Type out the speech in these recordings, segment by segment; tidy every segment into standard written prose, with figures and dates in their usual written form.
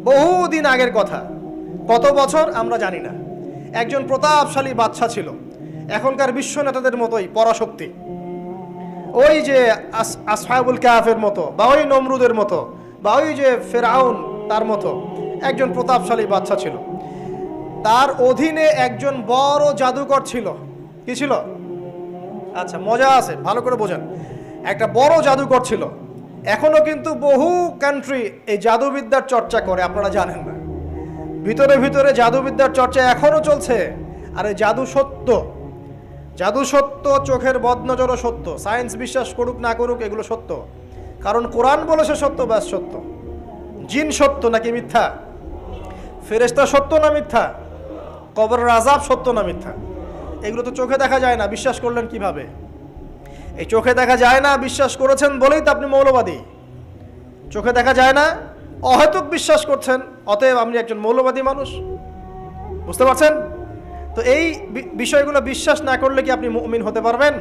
বহুদিন আগের কথা, কত বছর আমরা জানি না। একজন প্রতাপশালী বাদশা ছিল, এখনকার বিশ্ব নেতাদের মতোই পরাশক্তি, ওই যে আসহাবুল কাহাফের মতো, বা ওই নমরুদের মতো, বা ওই যে ফেরাউন তার মতো একজন প্রতাপশালী বাদশা ছিল। তার অধীনে একজন বড় জাদুকর ছিল। কি ছিল? আচ্ছা, মজা আছে, ভালো করে বোঝেন। একটা বড় জাদুকর ছিল। এখনো কিন্তু বহু কান্ট্রি এই জাদুবিদ্যার চর্চা করে, আপনারা জানেন না। ভিতরে ভিতরে জাদুবিদ্যার চর্চা এখনো চলছে। আর এই জাদু সত্য, জাদু সত্য, চোখের বদনজরও সত্য। সায়েন্স বিশ্বাস করুক না করুক, এগুলো সত্য। কারণ কোরআন বলেছে সত্য, ব্যাস সত্য। জিন সত্য নাকি মিথ্যা? ফেরেশতা সত্য না মিথ্যা? কবরের আযাব সত্য না মিথ্যা? এগুলো তো চোখে দেখা যায় না, বিশ্বাস করলেন কিভাবে? এই চোখে দেখা যায় না বিশ্বাস করেছেন বলেই তো আপনি মৌলবাদী। চোখে দেখা যায় না, অহেতুক বিশ্বাস করছেন, অতএব আপনি একজন মৌলবাদী মানুষ। বুঝতে পারছেন তো? এই বিষয়গুলো বিশ্বাস না করলে কি আপনি মুমিন হতে পারবেন?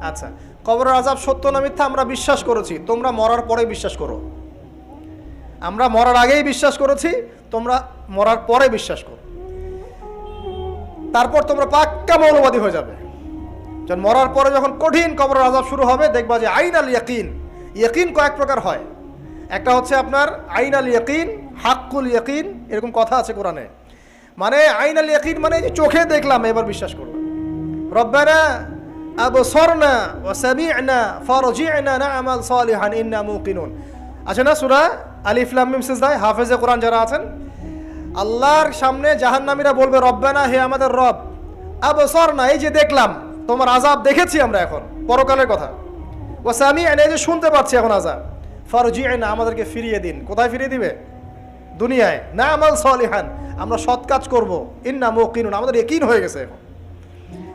আচ্ছা, কবরের আযাব সত্য না মিথ্যা আমরা বিশ্বাস করেছি, তোমরা মরার পরে বিশ্বাস করো। আমরা মরার আগেই বিশ্বাস করেছি, তোমরা মরার পরে বিশ্বাস করো। তারপর তোমরা পাক্কা মৌলবাদী হয়ে যাবে। যখন মরার পরে যখন কঠিন কবরের আযাব শুরু হবে, দেখবা যে আইনাল ইয়াকিন। ইয়াকিন কয়েক প্রকার হয়। একটা হচ্ছে আপনার আইনাল ইয়াকিন, হাক্কুল ইয়াকিন, এরকম কথা আছে কোরআনে। মানে আইনাল ইয়াকিন মানে যে চোখে দেখলাম এবার বিশ্বাস করলাম। রব্বানা আবসারনা ওয়া সামি'না ফারজি'না না'মাল সালিহান ইন্না মুকিনুন। আছে না সূরা আলিফ লাম মিম সিজদা? হাফেজে কোরআন যারা আছেন, আল্লাহর সামনে জাহান্নামীরা বলবে, রব্বানা, হে আমাদের রব, আবসারনা, এই যে দেখলাম, তোমার আযাব দেখেছি আমরা, এখন পরকালের কথা। ওয়া সামি'না, এই যে শুনতে পাচ্ছি এখন আযাব, ফারজি'না, আমাদেরকে ফিরিয়ে দিন। কোথায় ফিরিয়ে দিবে? দুনিয়ায়। না'মাল সালিহান, আমরা সৎ কাজ করব। ইন্না মুকিনুন, আমাদের ইয়াকিন হয়ে গেছে এখন।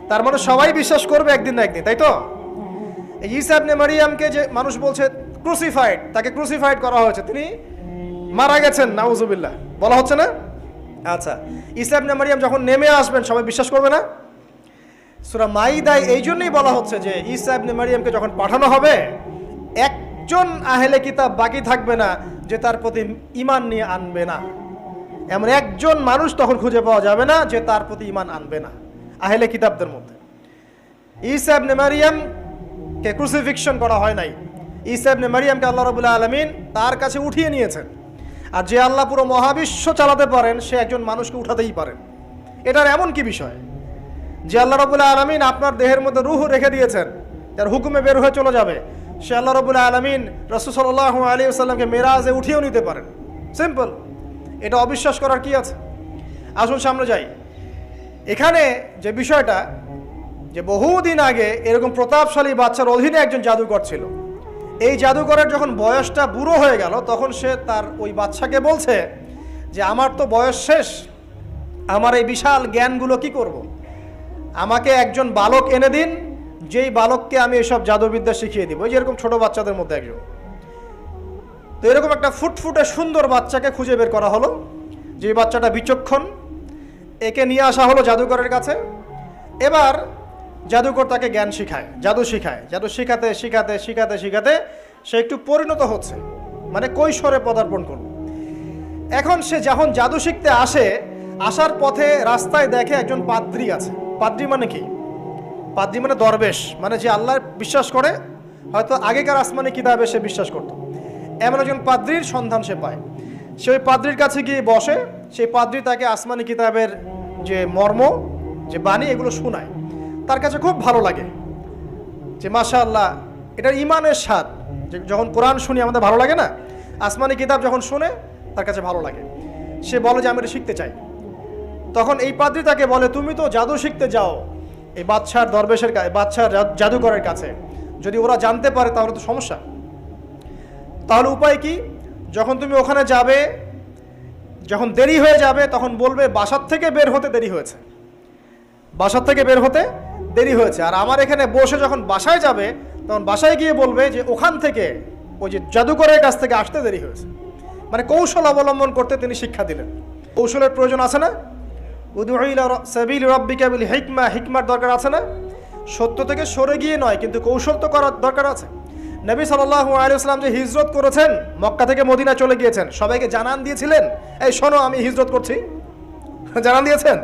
তার মানে সবাই বিশ্বাস করবে একদিন না একদিন, তাই তো? এই ঈসা ইবনে মারইয়ামকে যে মানুষ বলছে ক্রুসিফাইড, তাকে ক্রুসিফাইড করা হয়েছে, তিনি মারা গেছেন, নাউজুবিল্লাহ, বলা হচ্ছে না? আচ্ছা, ঈসা ইবনে মারইয়াম যখন নেমে আসবেন সবাই বিশ্বাস করবে না? সূরা মাইদায় এই জন্যই বলা হচ্ছে যে ঈসা ইবনে মারইয়ামকে যখন পাঠানো হবে, একজন আহলে কিতাব বাকি থাকবে না যে তার প্রতি ঈমান নিয়ে আনবে না। এমন একজন মানুষ তখন খুঁজে পাওয়া যাবে না যে তার প্রতি ঈমান আনবে না আহলে কিতাবদের মধ্যে। ঈসা ইবনে মারইয়ামকে ক্রুসিফিকশন করা হয় নাই। ঈসা ইবনে মারইয়ামকে আল্লাহ রাব্বুল আলামিন তার কাছে উঠিয়ে নিয়েছেন। আর যে আল্লাহ পুরো মহাবিশ্ব চালাতে পারেন, সে একজন মানুষকে উঠাতেই পারেন। এটার এমন কি বিষয় যে আল্লাহ রাব্বুল আলামিন আপনার দেহের মধ্যে রূহ রেখে দিয়েছেন, যার হুকুমে বের হয়ে চলে যাবে, সে আল্লাহ রাব্বুল আলামিন রাসূল সাল্লাল্লাহু আলাইহি ওয়াসাল্লামকে মেরাজে উঠিয়েও নিতে পারেন। সিম্পল, এটা অবিশ্বাস করার কি আছে? আসুন সামনে যাই। এখানে যে বিষয়টা, যে বহুদিন আগে এরকম প্রতাপশালী বাদশার অধীনে একজন জাদুকর ছিল। এই জাদুকরের যখন বয়সটা বুড়ো হয়ে গেল, তখন সে তার ওই বাদশাকে বলছে যে আমার তো বয়স শেষ, আমার এই বিশাল জ্ঞানগুলো কি করব? আমাকে একজন বালক এনে দিন, যেই বালককে আমি এসব জাদুবিদ্যা শিখিয়ে দিব। ওই যেরকম ছোট বাচ্চাদের মধ্যে একজন। তো এরকম একটা ফুটফুটে সুন্দর বাচ্চাকে খুঁজে বের করা হলো, যে বাচ্চাটা বিচক্ষণ। একে নিয়ে আসা হলো জাদুকরের কাছে। এবার জাদুকর তাকে জ্ঞান শিখায়, জাদু শিখায়। জাদু শিখাতে শিখাতে শিখাতে শিখাতে সে একটু পরিণত হচ্ছে, মানে কৈশোরে পদার্পণ করল। এখন সে যখন জাদু শিখতে আসে, আসার পথে রাস্তায় দেখে একজন পাদ্রী আছে। পাদ্রী মানে কি? পাদ্রী মানে দরবেশ, মানে যে আল্লাহ বিশ্বাস করে, হয়তো আগেকার আসমানি কিতাবে সে বিশ্বাস করত। এমন একজন পাদ্রীর সন্ধান সে পায়। সে ওই পাদ্রীর কাছে গিয়ে বসে। সেই পাদ্রী তাকে আসমানি কিতাবের যে মর্ম, যে বাণী, এগুলো শোনায়। তার কাছে খুব ভালো লাগে যে মাশাআল্লাহ, এটার ইমানের স্বাদ। যখন কোরআন শুনি আমাদের ভালো লাগে না? আসমানি কিতাব যখন শুনে তার কাছে ভালো লাগে। সে বলে যে আমি এটা শিখতে চাই। তখন এই পাদ্রী তাকে বলে, তুমি তো জাদু শিখতে যাও এই বাদশার দরবেশের কাছে, বাদশার জাদুকরের কাছে, যদি ওরা জানতে পারে তাহলে তো সমস্যা। তাহলে উপায় কি? যখন তুমি ওখানে যাবে, যখন দেরি হয়ে যাবে, তখন বলবে বাসার থেকে বের হতে দেরি হয়েছে, বাসার থেকে বের হতে দেরি হয়েছে। আর আমার এখানে বসে যখন বাসায় যাবে, তখন বাসায় গিয়ে বলবে যে ওখান থেকে, ওই যে জাদুকরের কাছ থেকে আসতে দেরি হয়েছে। মানে কৌশল অবলম্বন করতে তিনি শিক্ষা দিলেন। কৌশলের প্রয়োজন আছে না? উদউ ইলা সাবিলি রাব্বিকা বিল হিকমা, হিকমার দরকার আছে না? সত্য থেকে সরে গিয়ে নয়, কিন্তু কৌশল তো করার দরকার আছে। নবী সাল্লাল্লাহু আলাইহি ওয়াসাল্লাম যে হিজরত করেছেন, মক্কা থেকে মদিনা চলে গিয়েছেন, সবাইকে জানান দিয়েছিলেন, এই শোনো আমি হিজরত করছি? জানান দিয়েছেন?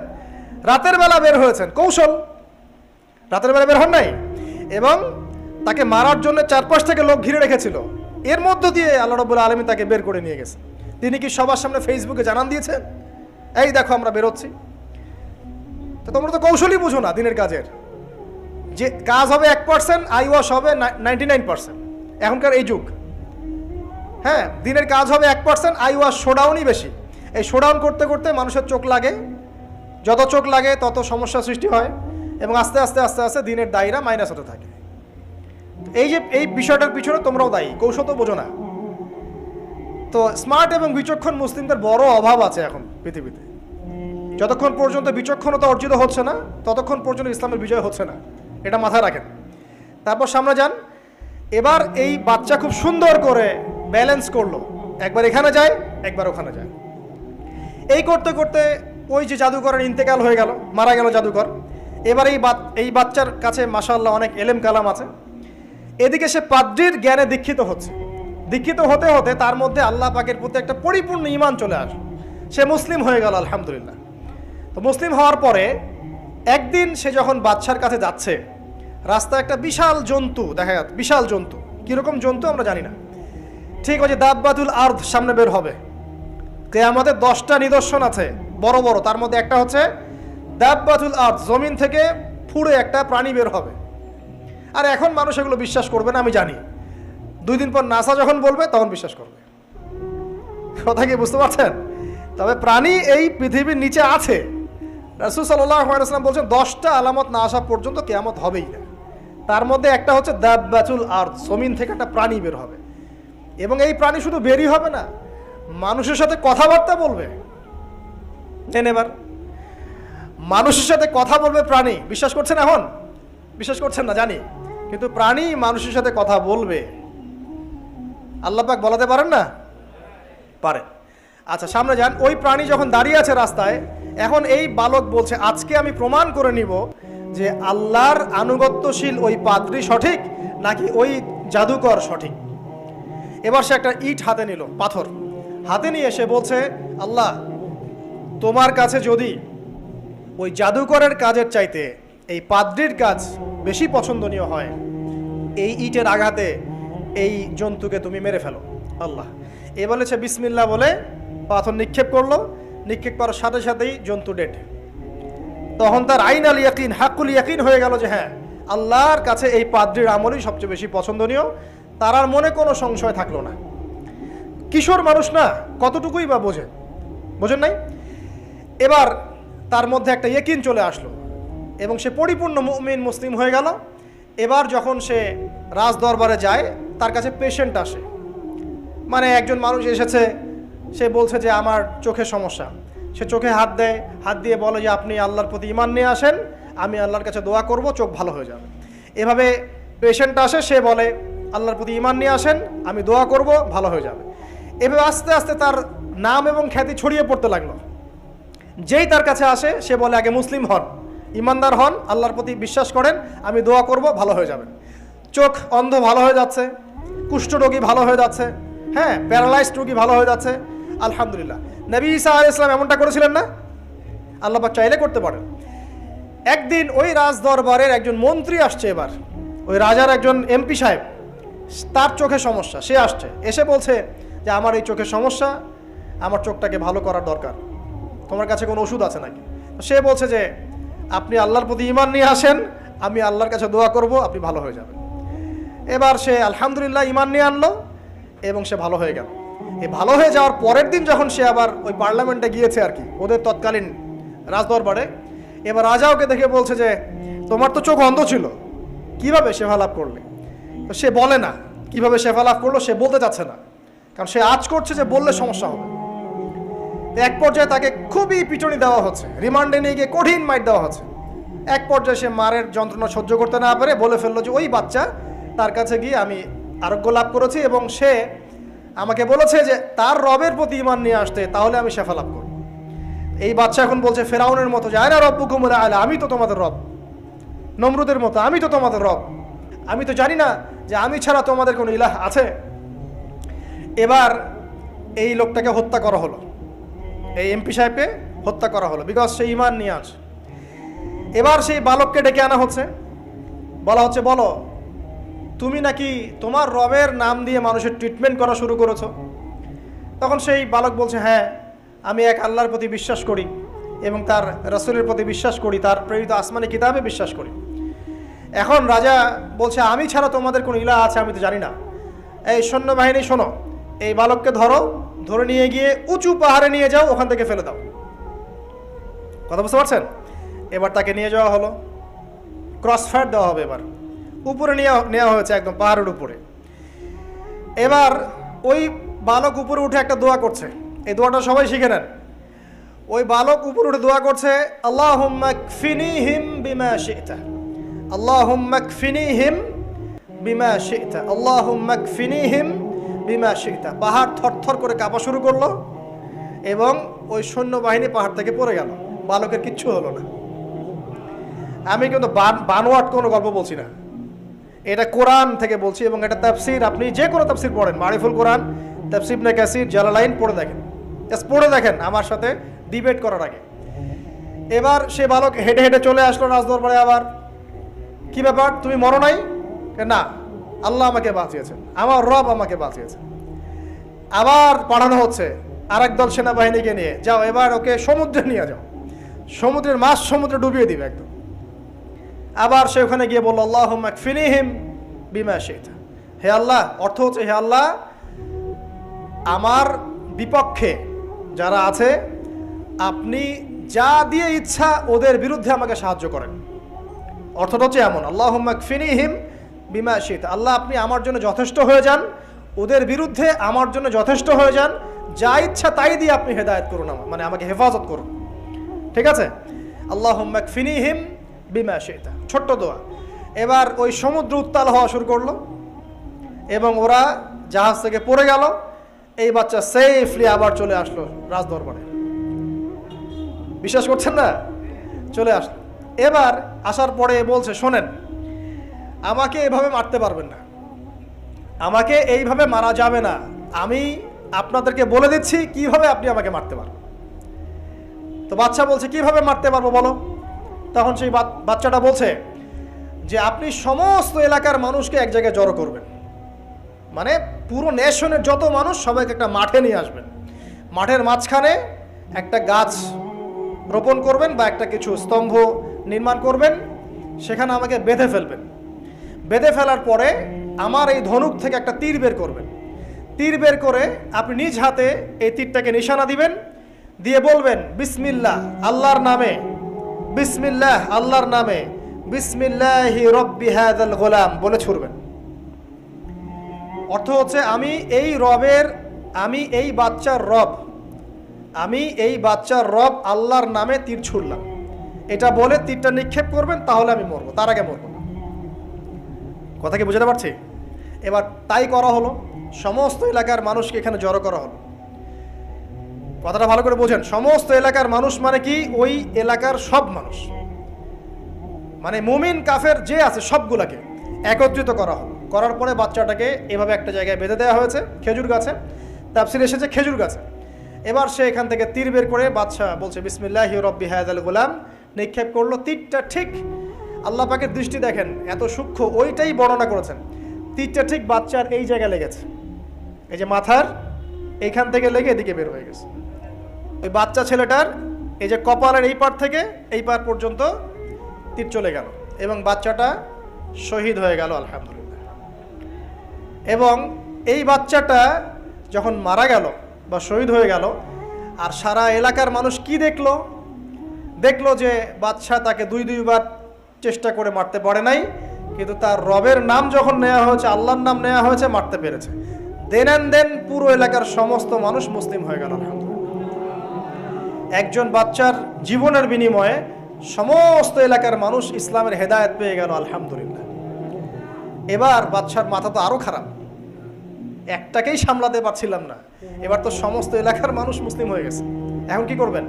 রাতের বেলা বের হয়েছেন, কৌশল, রাতের বেলা বের হন নাই, এবং তাকে মারার জন্য চারপাশ থেকে লোক ঘিরে রেখেছিল। এর মধ্য দিয়ে আল্লাহ রাব্বুল আলামিন তাকে বের করে নিয়ে গেছেন। তিনি কি সবার সামনে ফেসবুকে জানান দিয়েছেন, এই দেখো আমরা বেরোচ্ছি? তো তোমরা তো কৌশলই বুঝো না দিনের কাজের, যে কাজ হবে 1%, আই ওয়াশ হবে 99%। এখনকার এই যুগ, হ্যাঁ, দিনের কাজ হবে 1%, আই ওয়াশ শোডাউনই বেশি। এই শোডাউন করতে করতে মানুষের চোখ লাগে, যত চোখ লাগে তত সমস্যা সৃষ্টি হয়, এবং আস্তে আস্তে আস্তে আস্তে দিনের দায়রা মাইনাস হতে থাকে। এই যে এই বিষয়টার পিছনে তোমরাও দায়ী, কৌশল তো বোঝো না। তো স্মার্ট এবং বিচক্ষণ মুসলিমদের বড় অভাব আছে এখন পৃথিবীতে। যতক্ষণ পর্যন্ত বিচক্ষণতা অর্জিত হচ্ছে না, ততক্ষণ পর্যন্ত ইসলামের বিজয় হচ্ছে না, এটা মাথায় রাখেন। তারপর সামনে যান। এবার এই বাচ্চা খুব সুন্দর করে ব্যালেন্স করলো, একবার এখানে যায় একবার ওখানে যায়। এই করতে করতে ওই যে জাদুকরের ইন্তেকাল হয়ে গেল, মারা গেল জাদুকর। এবার এই বাচ্চার কাছে মাশাআল্লাহ অনেক এলেম কালাম আছে। এদিকে সে পাদ্রীর জ্ঞানে দীক্ষিত হচ্ছে। দীক্ষিত হতে হতে তার মধ্যে আল্লাহ পাকের প্রতি একটা পরিপূর্ণ ঈমান চলে আসে, সে মুসলিম হয়ে গেল আলহামদুলিল্লাহ। তো মুসলিম হওয়ার পরে একদিন সে যখন বাদশার কাছে যাচ্ছে, রাস্তায় একটা বিশাল জন্তু দেখা যাচ্ছে। বিশাল জন্তু, কীরকম জন্তু আমরা জানি না। ঠিক ওই যে দাব্বাতুল আরদ সামনে বের হবে, কিয়ামতের 10টা নিদর্শন আছে বড় বড়, তার মধ্যে একটা হচ্ছে দাব্বাতুল আরদ, জমিন থেকে ফুড়ে একটা প্রাণী বের হবে। আর এখন মানুষ এগুলো বিশ্বাস করবে না আমি জানি, 2 দিন পর নাসা যখন বলবে তখন বিশ্বাস করবে। কথা কি বুঝতে পারছেন? তবে প্রাণী এই পৃথিবীর নিচে আছে। রাসূল সাল্লাল্লাহু আলাইহি ওয়াসাল্লাম বলছেন 10টা আলামত না আসা পর্যন্ত কিয়ামত হবেই না। তার মধ্যে একটা হচ্ছে দাব্বাতুল আরদ, জমিন থেকে একটা প্রাণী বের হবে, এবং এই প্রাণী শুধু বেরই হবে না, মানুষের সাথে কথাবার্তা বলবে। এবার মানুষের সাথে কথা বলবে প্রাণী। বিশ্বাস করছেন? এখন বিশ্বাস করছেন না জানি, কিন্তু প্রাণী মানুষের সাথে কথা বলবে। আল্লাহ পাক বলাতে পারেন না? পারেন। আচ্ছা সামনে যান। ওই প্রাণী যখন দাঁড়িয়ে আছে রাস্তায়, এখন এই বালক বলছে আজকে আমি প্রমাণ করে নিব যে আল্লাহর আনুগত্যশীল ওই পাদ্রী সঠিক নাকি ওই জাদুকর সঠিক। এবার সে একটা ইট হাতে নিল, পাথর হাতে নিয়ে সে বলছে, আল্লাহ তোমার কাছে যদি ওই জাদুকরের কাজের চাইতে এই পাদ্রীর কাজ বেশি পছন্দনীয় হয়, এই ইটের আঘাতে এই জন্তুকে তুমি মেরে ফেলো আল্লাহ। এ বলেছে বিসমিল্লাহ বলে পাথর নিক্ষেপ করলো। নিক্ষেপ করার সাথে সাথেই জন্তু ডেড। তখন তার আইন আল ইয়াকিন, হাক্কুল ইয়াকিন হয়ে গেল যে হ্যাঁ, আল্লাহর কাছে এই পাদ্রীর আমলই সবচেয়ে বেশি পছন্দনীয়। তার আর মনে কোনো সংশয় থাকলো না। কিশোর মানুষ না, কতটুকুই বা বোঝেন নাই? এবার তার মধ্যে একটা ইয়াকিন চলে আসলো এবং সে পরিপূর্ণ মুমিন মুসলিম হয়ে গেল। এবার যখন সে রাজ দরবারে যায়, তার কাছে পেশেন্ট আসে, মানে একজন মানুষ এসেছে, সে বলছে যে আমার চোখের সমস্যা। সে চোখে হাত দেয়, হাত দিয়ে বলে যে আপনি আল্লাহর প্রতি ঈমান নিয়ে আসেন, আমি আল্লাহর কাছে দোয়া করব, চোখ ভালো হয়ে যাবে। এভাবে পেশেন্ট আসে, সে বলে আল্লাহর প্রতি ঈমান নিয়ে আসেন, আমি দোয়া করব, ভালো হয়ে যাবে। এভাবে আস্তে আস্তে তার নাম এবং খ্যাতি ছড়িয়ে পড়তে লাগলো। যেই তার কাছে আসে সে বলে আগে মুসলিম হন, ইমানদার হন, আল্লাহর প্রতি বিশ্বাস করেন, আমি দোয়া করব, ভালো হয়ে যাবেন। চোখ অন্ধ ভালো হয়ে যাচ্ছে, কুষ্ঠরোগী ভালো হয়ে যাচ্ছে, হ্যাঁ, প্যারালাইজড রোগী ভালো হয়ে যাচ্ছে। আলহামদুলিল্লাহ। নবী ঈসা আলাইহিস সালাম এমনটা করেছিলেন না? আল্লাহ পাক চাইলে করতে পারেন। একদিন ওই রাজ দরবারের একজন মন্ত্রী আসছে, এবার ওই রাজার একজন এমপি সাহেব, তার চোখে সমস্যা, সে আসছে, এসে বলছে যে আমার এই চোখের সমস্যা, আমার চোখটাকে ভালো করার দরকার, তোমার কাছে কোনো ওষুধ আছে নাকি? সে বলছে যে আপনি আল্লাহর প্রতি ঈমান নিয়ে আসেন, আমি আল্লাহর কাছে দোয়া করব, আপনি ভালো হয়ে যাবেন। এবার সে আলহামদুলিল্লাহ ঈমান নিয়ে আনলো এবং সে ভালো হয়ে গেল। এই ভালো হয়ে যাওয়ার পরের দিন যখন সে আবার ওই পার্লামেন্টে গিয়েছে আর কি, ওদের তৎকালীন রাজদরবারে, এবার রাজা ওকে দেখে বলছে যে তোমার তো চোখ অন্ধ ছিল, কিভাবে শেফা লাভ করলে? তো সে বলে না কিভাবে শেফা লাভ করলো, সে বলতে চাচ্ছে না, কারণ সে আজ করছে যে বললে সমস্যা হবে। এক পর্যায়ে তাকে খুবই পিটুনি দেওয়া হচ্ছে, রিমান্ডে নিয়ে গিয়ে কঠিন মাইট দেওয়া হচ্ছে। এক পর্যায়ে সে মারের যন্ত্রণা সহ্য করতে না পারে বলে ফেললো যে ওই বাচ্চা, তার কাছে গিয়ে আমি আরোগ্য লাভ করেছি এবং সে আমাকে বলেছে যে তার রবের প্রতি ঈমান নিয়ে আসতে, তাহলে আমি শেফা লাভ করব। এই বাচ্চা এখন বলছে ফেরাউনের মতো যে আয়না রব্বুকুমুল আ'লা, আমি তো তোমাদের রব। নমরুদের মতো আমি তো তোমাদের রব। আমি তো জানি না যে আমি ছাড়া তোমাদের কোনো ইলাহ আছে? এবার এই লোকটাকে হত্যা করা হলো, এই এমপি সাহেবকে হত্যা করা হলো, বিকজ সে ঈমান নিয়ে আসে। এবার সেই বালককে ডেকে আনা হচ্ছে, বলা হচ্ছে বলো তুমি নাকি তোমার রবের নাম দিয়ে মানুষের ট্রিটমেন্ট করা শুরু করেছো। তখন সেই বালক বলছে হ্যাঁ, আমি এক আল্লাহর প্রতি বিশ্বাস করি এবং তার রাসূলের প্রতি বিশ্বাস করি, তার প্রেরিত আসমানি কিতাবে বিশ্বাস করি। এখন রাজা বলছে আমি ছাড়া তোমাদের কোনো ইলাহ আছে আমি তো জানি না। এই সৈন্যবাহিনী শোনো, এই বালককে ধরো, ধরে নিয়ে গিয়ে উঁচু পাহাড়ে নিয়ে যাও, ওখান থেকে ফেলে দাও। কথা বুঝতে পারছেন? এবার তাকে নিয়ে যাওয়া হলো, ক্রস ফায়ার দেওয়া হবে, এবার উপরে নেওয়া হয়েছে, একদম পাহাড়ের উপরে। এবার ওই বালক উপরে উঠে একটা দোয়া করছে, এই দোয়াটা সবাই শিখে নেন। ওই বালক উপরে উঠে দোয়া করছে আল্লাহুম্মা কফিনিহিম বিমা শি'তা, আল্লাহুম্মা কফিনিহিম বিমা শি'তা, আল্লাহুম্মা কফিনিহিম বিমা শি'তা। পাহাড় থরথর করে কাঁপা শুরু করলো এবং ওই সৈন্যবাহিনী পাহাড় থেকে পড়ে গেল, বালকের কিচ্ছু হলো না। আমি কিন্তু বানোয়াট কোনো গল্প বলছি না, এটা কোরআন থেকে বলছি এবং এটা তাফসীর। আপনি যে কোনো তাফসীর পড়েন, মারিফুল কোরআন, তাফসীর ইবনে কাসির, জালালাইন পড়ে দেখেন, জাস্ট পড়ে দেখেন আমার সাথে ডিবেট করার আগে। এবার সে বালক হেঁটে হেঁটে চলে আসলো রাজদরবারে। আবার কি ব্যাপার, তুমি মরো নাই? না, আল্লাহ আমাকে বাঁচিয়েছেন, আমার রব আমাকে বাঁচিয়েছেন। আবার পাঠানো হচ্ছে আরেক দল সেনাবাহিনীকে নিয়ে, যাও এবার ওকে সমুদ্রে নিয়ে যাও, সমুদ্রের মাছ সমুদ্রে ডুবিয়ে দিবে একদম। আবার সে ওখানে গিয়ে বলল আল্লাহুম্মা কফিনিহিম বিমা শি'তা, হে আল্লাহ, অর্থ হচ্ছে হে আল্লাহ আমার বিপক্ষে যারা আছে আপনি যা দিয়ে ইচ্ছা ওদের বিরুদ্ধে আমাকে সাহায্য করেন। অর্থটা হচ্ছে এমন, আল্লাহুম্মা কফিনিহিম বিমা শি'তা, আল্লাহ আপনি আমার জন্য যথেষ্ট হয়ে যান, ওদের বিরুদ্ধে আমার জন্য যথেষ্ট হয়ে যান, যা ইচ্ছা তাই দিয়ে আপনি হেদায়েত করুন, আমার মানে আমাকে হেফাজত করুন। ঠিক আছে, আল্লাহুম্মা কফিনিহিম বিমা শি'তা, ছোট্ট দোয়া। এবার ওই সমুদ্র উত্তাল হওয়া শুরু করলো এবং ওরা জাহাজ থেকে পড়ে গেল। এই বাচ্চা সেফলি আবার চলে আসলো রাজদরবারে, বিশ্বাস করছেন না? চলে আসলো। এবার আসার পরে বলছে শোনেন, আমাকে এভাবে মারতে পারবেন না, আমাকে এইভাবে মারা যাবে না, আমি আপনাদেরকে বলে দিচ্ছি কিভাবে আপনি আমাকে মারতে পারবেন। তো বাচ্চা বলছে কিভাবে মারতে পারবো বলো। তখন সেই বাচ্চাটা বলছে যে আপনি সমস্ত এলাকার মানুষকে এক জায়গায় জড়ো করবেন, মানে পুরো নেশনের যত মানুষ সবাইকে একটা মাঠে নিয়ে আসবেন, মাঠের মাঝখানে একটা গাছ রোপণ করবেন বা একটা কিছু স্তম্ভ নির্মাণ করবেন, সেখানে আমাকে বেঁধে ফেলবেন। বেঁধে ফেলার পরে আমার এই ধনুক থেকে একটা তীর বের করবেন, তীর বের করে আপনি নিজ হাতে এই তীরটাকে নিশানা দিবেন, দিয়ে বলবেন বিসমিল্লাহ আল্লাহর নামে, বিসমিল্লাহ আল্লাহর নামে, বিসমিল্লাহি রব্বি হাযাল গোলাম বলে ছুড়বেন। অর্থ হচ্ছে আমি এই রবের, আমি এই বাচ্চার রব, আমি এই বাচ্চার রব আল্লাহর নামে তীর ছুড়লাম, এটা বলে তীরটা নিক্ষেপ করবেন, তাহলে আমি মরবো, তার আগে মরবো না। কথা কি বুঝতে পারছি? এবার তাই করা হলো, সমস্ত এলাকার মানুষকে এখানে জড়ো করা হলো। কথাটা ভালো করে বোঝেন, সমস্ত এলাকার মানুষ মানে কি ওই এলাকার সব মানুষ, মানে মুমিন কাফের যে আছে সবগুলাকে একত্রিত করা হলো। করার পরে বাচ্চাটাকে এভাবে একটা জায়গায় বেঁধে দেওয়া হয়েছে, খেজুর গাছে, তাফসীরে এসেছে খেজুর গাছে। এবার সে এখান থেকে তীর বের করে বাচ্চা বলছে বিসমিল্লাহি রব্বি হাযাল গোলাম, নিক্ষেপ করলো। তীরটা ঠিক, আল্লাহ পাকের দৃষ্টি দেখেন এত সূক্ষ্ম, ওইটাই বর্ণনা করেছেন। তীরটা ঠিক বাচ্চার এই জায়গায় লেগেছে, এই যে মাথার এইখান থেকে লেগে এদিকে বের হয়ে গেছে। ওই বাচ্চা ছেলেটার এই যে কপালের এই পার থেকে এই পার পর্যন্ত তীর চলে গেল এবং বাচ্চাটা শহীদ হয়ে গেল আলহামদুলিল্লাহ। এবং এই বাচ্চাটা যখন মারা গেল বা শহীদ হয়ে গেল, আর সারা এলাকার মানুষ কি দেখলো? দেখলো যে বাচ্চা তাকে দুইবার চেষ্টা করে মারতে পারে নাই, কিন্তু তার রবের নাম যখন নেওয়া হয়েছে, আল্লাহর নাম নেওয়া হয়েছে, মারতে পেরেছে। দেন অ্যান্ড দেন পুরো এলাকার সমস্ত মানুষ মুসলিম হয়ে গেল আলহামদুলিল্লাহ। একজন বাচ্চার জীবনের বিনিময়ে সমস্ত এলাকার মানুষ ইসলামের হেদায়েত পেয়ে গেল আলহামদুলিল্লাহ। এবার বাচ্চার মাথা তো আরো খারাপ, একটাকেই সামলাতে পারছিলাম না, এবার তো সমস্ত এলাকার মানুষ মুসলিম হয়ে গেছে। এখন কি করবেন?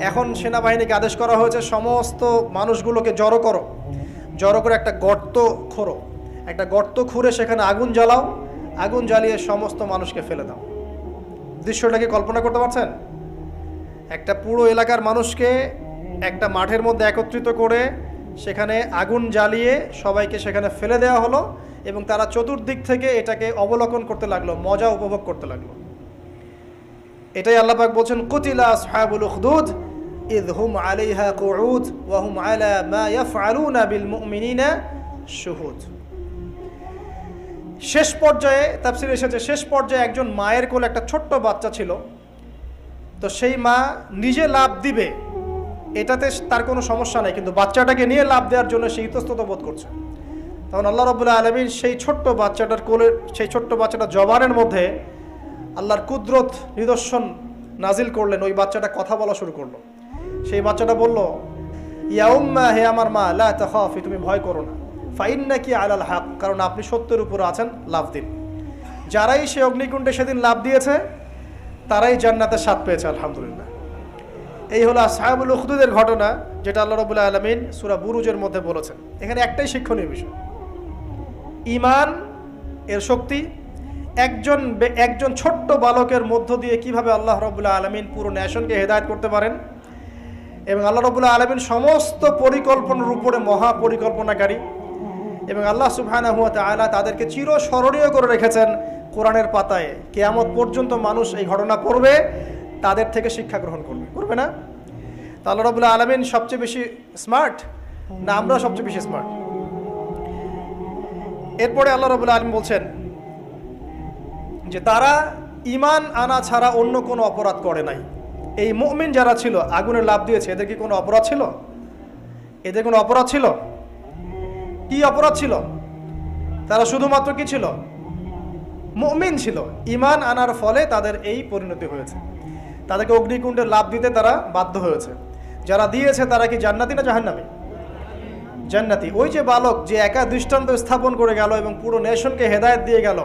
এখন সেনাবাহিনীকে আদেশ করা হয়েছে সমস্ত মানুষগুলোকে জড়ো করো, জড়ো করে একটা গর্ত খোঁড়ো একটা গর্ত খুঁড়ে সেখানে আগুন জ্বালাও, আগুন জ্বালিয়ে সমস্ত মানুষকে ফেলে দাও। দৃশ্যটাকে কল্পনা করতে পারছেন? একটা পুরো এলাকার মানুষকে একটা মাঠের মধ্যে একত্রিত করে সেখানে আগুন জ্বালিয়ে সবাইকে সেখানে ফেলে দেওয়া হলো এবং তারা চতুর্দিক থেকে এটাকে অবলোকন করতে লাগলো, মজা উপভোগ করতে লাগলো। এটাই আল্লাহ পাক বলছেন, কুতিলা আসহাবুল উখদুদ ইয হুম আলাইহা কুউদ ওয়া হুম আলা মা ইয়াফআলুনা বিল মুমিনিনা শুহুদ। শেষ পর্যায়ে তাফসীরে এসেছে, শেষ পর্যায়ে একজন মায়ের কোলে একটা ছোট্ট বাচ্চা ছিল। তো সেই মা নিজে লাভ দিবে এটাতে তার কোনো সমস্যা নাই, কিন্তু বাচ্চাটাকে নিয়ে লাভ দেওয়ার জন্য সে ইতস্তত বোধ করছে। তখন আল্লাহ রাব্বুল আলামিন সেই ছোট্ট বাচ্চাটার কোলে, সেই ছোট্ট বাচ্চাটার জবানের মধ্যে আল্লাহর কুদরত নিদর্শন নাজিল করলেন। ওই বাচ্চাটা কথা বলা শুরু করলো। সেই বাচ্চাটা বলল, ইয়া উম্মা, হে আমার মা, লা তাখাফি, তুমি ভয় করো না, ফাইন্নাকি আলাল হক, কারণ আপনি সত্যের উপর আছেন, লাভ দিন। যারাই সে অগ্নিকুণ্ডে সেদিন লাভ দিয়েছে তারাই জান্নাতের স্বাদ পেয়েছে, আলহামদুলিল্লাহ। এই হলো আসহাবুল উখদুদের ঘটনা, যেটা আল্লাহ রাব্বুল আলামিন সূরা বুরুজের মধ্যে বলেছেন। এখানে একটাই শিক্ষণীয় বিষয়, ঈমান এর শক্তি। একজন ছোট্ট বালকের মধ্য দিয়ে কিভাবে আল্লাহ রাব্বুল আলামিন পুরো নেশনকে হেদায়েত করতে পারেন, এবং আল্লাহ রাব্বুল আলামিন সমস্ত পরিকল্পনার উপরে মহা পরিকল্পনাকারী, এবং আল্লাহ সুবহানাহু ওয়া তাআলা তাদেরকে চিরস্মরণীয় করে রেখেছেন কোরআনের পাতায়। কিয়ামত পর্যন্ত মানুষ এই ঘটনা পড়বে, তাদের থেকে শিক্ষা গ্রহণ করবে না? তা আল্লাহ রাব্বুল আলামিন সবচেয়ে বেশি স্মার্ট না আমরা সবচেয়ে বেশি স্মার্ট? এরপরে আল্লাহ রাব্বুল আলামিন বলছেন যে তারা ঈমান আনা ছাড়া অন্য কোনো অপরাধ করে নাই। এই মুমিন যারা ছিল, আগুনে লাফ দিয়েছে, এদের কি কোনো অপরাধ ছিল? এদের কোনো অপরাধ ছিল? কি অপরাধ ছিল? তারা শুধুমাত্র কি ছিল? মুমিন ছিল। ঈমান আনার ফলে তাদের এই পরিণতি হয়েছে। তাদেরকে অগ্নিকুণ্ডে লাফ দিতে তারা বাধ্য হয়েছে। যারা দিয়েছে তারা কি জান্নাতি না জাহান্নামী? জান্নাতি। ওই যে বালক যে একা দৃষ্টান্ত স্থাপন করে গেল এবং পুরো নেশনকে হেদায়েত দিয়ে গেল,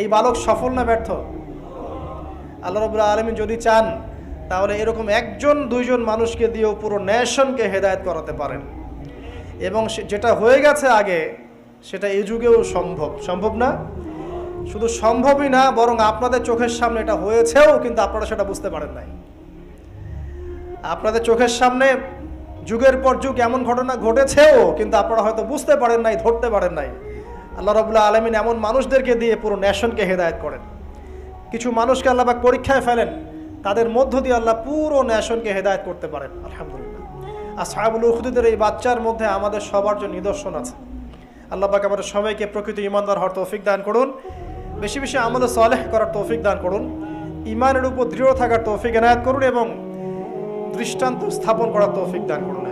এই বালক সফল না ব্যর্থ? আল্লাহ রাব্বুল আলামিন যদি চান তাহলে এরকম একজন দুইজন মানুষকে দিয়েও পুরো নেশনকে হেদায়েত করাতে পারেন। এবং যেটা হয়ে গেছে আগে সেটা এই যুগেও সম্ভব না? শুধু সম্ভবই না, বরং আপনাদের চোখের সামনে এটা হয়েছেও, কিন্তু আপনারা সেটা বুঝতে পারেন নাই। আপনাদের চোখের সামনে যুগের পর যুগ এমন ঘটনা ঘটেছেও, কিন্তু আপনারা হয়তো বুঝতে পারেন নাই, ধরতে পারেন নাই। আল্লাহ রাব্বুল আলামিন এমন মানুষদেরকে দিয়ে পুরো নেশনকে হেদায়েত করেন। কিছু মানুষকে আল্লাহ পাক পরীক্ষায় ফেলেন, তাদের মধ্য দিয়ে আল্লাহ পুরো নেশনকে হেদায়েত করতে পারেন, আলহামদুলিল্লাহ। আসহাবুল উখদুদের এই বাচ্চার মধ্যে আমাদের সবার জন্য নিদর্শন আছে। আল্লাহ পাক আমাদের সবাইকে প্রকৃত ঈমানদার হওয়ার তৌফিক দান করুন, বেশি বেশি আমলে সালেহ করার তৌফিক দান করুন, ঈমানের উপর দৃঢ় থাকার তৌফিক এনায়েত করুন, এবং দৃষ্টান্ত স্থাপন করার তৌফিক দান করুন,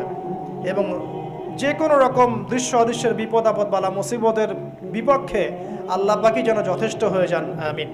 এবং যে কোনো রকম দৃশ্য অদৃশ্যের বিপদ আপদ বালা মুসিবতের বিপক্ষে আল্লাহ পাকই যেন যথেষ্ট হয়ে যান, আমিন।